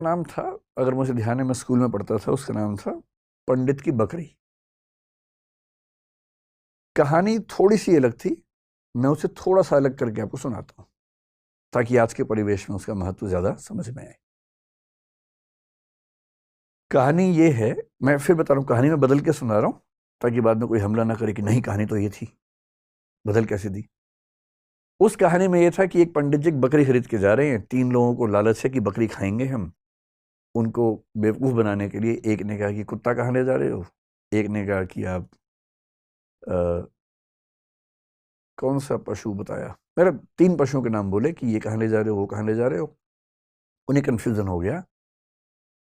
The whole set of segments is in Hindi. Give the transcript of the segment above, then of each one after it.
नाम था, अगर मुझे ध्यान है, मैं स्कूल में पढ़ता था, उसका नाम था पंडित की बकरी। कहानी थोड़ी सी अलग थी, मैं उसे थोड़ा सा अलग करके आपको सुनाता हूँ ताकि आज के परिवेश में उसका महत्व ज्यादा समझ में आए। कहानी ये है, मैं फिर बता रहा हूँ, कहानी में बदल के सुना रहा हूँ ताकि बाद में कोई हमला ना करे कि नहीं कहानी तो ये थी, बदल कैसे दी। उस कहानी में ये था कि एक पंडित जी बकरी खरीद के जा रहे हैं, 3 लोगों को लालच है कि बकरी खाएंगे हम। उनको बेवकूफ बनाने के लिए एक ने कहा कि कुत्ता कहाँ ले जा रहे हो, एक ने कहा कि आप कौन सा पशु बताया, मेरा 3 पशुओं के नाम बोले कि ये कहाँ ले जा रहे हो, वो कहाँ ले जा रहे हो। उन्हें कंफ्यूजन हो गया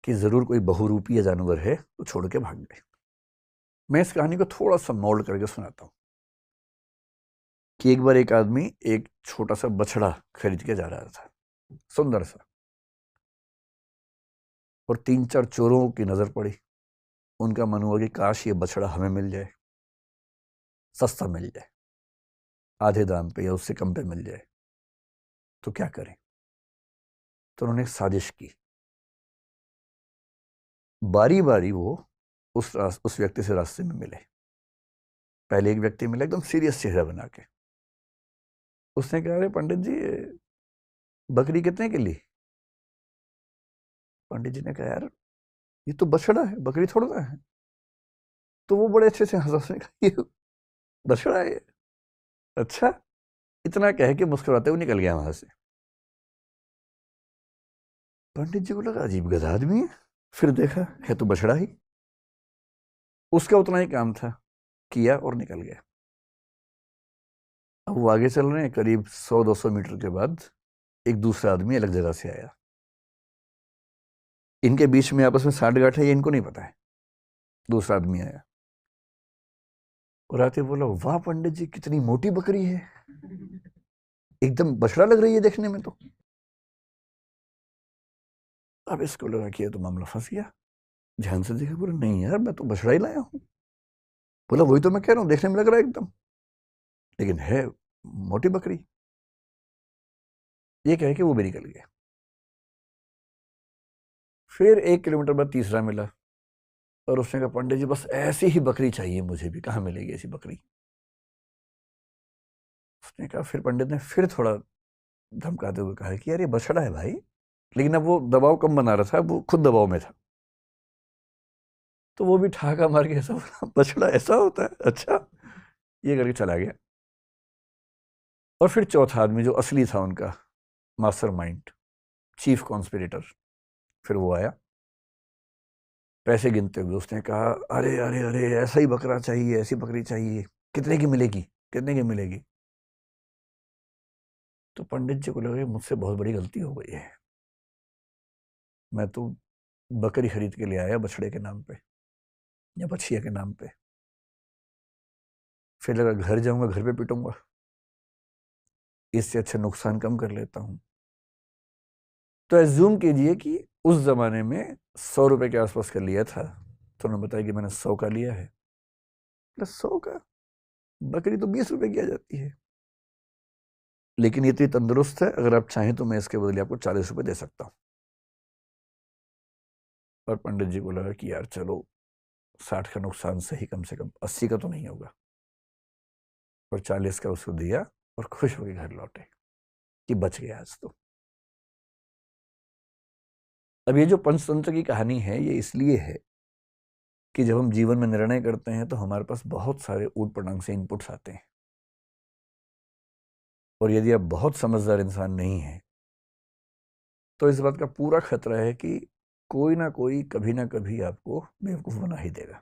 कि जरूर कोई बहुरूपी जानवर है, तो छोड़ के भाग गए। मैं इस कहानी को थोड़ा सा मोल्ड करके सुनाता हूँ कि एक बार एक आदमी एक छोटा सा बछड़ा खरीद के जा रहा था, सुंदर सा, और 3-4 चोरों की नजर पड़ी। उनका मन हुआ कि काश ये बछड़ा हमें मिल जाए, सस्ता मिल जाए, आधे दाम पे या उससे कम पे मिल जाए, तो क्या करें। तो उन्होंने एक साजिश की। बारी बारी वो उस व्यक्ति से रास्ते में मिले। पहले एक व्यक्ति मिला एकदम सीरियस चेहरा बना के। उसने कहा, अरे पंडित जी, बकरी कितने की ली। पंडित जी ने कहा, यार ये तो बछड़ा है, बकरी थोड़ा ना है। तो वो बड़े अच्छे से हंसा, उसने कहा, ये बछड़ा है। अच्छा, इतना कह के मुस्कुराते हुए निकल गया वहां से। पंडित जी को लगा अजीब गधा आदमी है, फिर देखा है तो बछड़ा ही। उसका उतना ही काम था, किया और निकल गया। अब वो आगे चल रहे हैं, करीब 100-200 मीटर के बाद एक दूसरा आदमी अलग जगह से आया। इनके बीच में आपस में साठ-गांठ है, ये इनको नहीं पता है। दूसरा आदमी आया और आते बोला, वाह पंडित जी, कितनी मोटी बकरी है, एकदम बछड़ा लग रही है देखने में तो। अब इसको लगा कि ये तो मामला फंस गया। ध्यान से देखा, बोला नहीं यार, मैं तो बछड़ा ही लाया हूं। बोला वही तो मैं कह रहा हूं, देखने में लग रहा है एकदम, लेकिन है मोटी बकरी। ये कह के वो भी निकल गया। फिर 1 किलोमीटर बाद तीसरा मिला और उसने कहा, पंडित जी बस ऐसी ही बकरी चाहिए मुझे भी, कहाँ मिलेगी ऐसी बकरी। उसने कहा, फिर पंडित ने फिर थोड़ा धमकाते हुए कहा कि यार ये बछड़ा है भाई। लेकिन अब वो दबाव कम बना रहा था, वो खुद दबाव में था। तो वो भी ठहाका मार के ऐसा बोला, बछड़ा ऐसा होता है, अच्छा, ये करके चला गया। और फिर चौथा आदमी जो असली था उनका मास्टरमाइंड, चीफ कॉन्स्पिरेटर, फिर वो आया पैसे गिनते हुए। उसने कहा, अरे अरे अरे, ऐसा ही बकरा चाहिए, ऐसी बकरी चाहिए, कितने की मिलेगी, कितने की मिलेगी। तो पंडित जी को लगा मुझसे बहुत बड़ी गलती हो गई है, मैं तो बकरी खरीद के ले आया बछड़े के नाम पे या बछिया के नाम पे। फिर लगा घर जाऊंगा, घर पे पिटूंगा, इससे अच्छा नुकसान कम कर लेता हूं। तो एज्यूम कीजिए कि उस जमाने में 100 रुपए के आसपास का लिया था, तो उन्होंने बताया कि मैंने 100 का लिया है। प्लस 100 का, बकरी तो 20 रुपए की आ जाती है। लेकिन ये इतनी तंदुरुस्त है, अगर आप चाहें तो मैं इसके बदले आपको 40 रुपए दे सकता हूँ। और पंडित जी को लगा कि यार चलो, 60 का नुकसान सही, कम से कम 80 का तो नहीं होगा। और 40 का उसको दिया और खुश होकर घर लौटे कि बच गया आज तो। अब ये जो पंचतंत्र की कहानी है, ये इसलिए है कि जब हम जीवन में निर्णय करते हैं तो हमारे पास बहुत सारे ऊट पटांग से इनपुट्स आते हैं। और यदि आप बहुत समझदार इंसान नहीं हैं, तो इस बात का पूरा खतरा है कि कोई ना कोई कभी ना कभी आपको बेवकूफ बना ही देगा।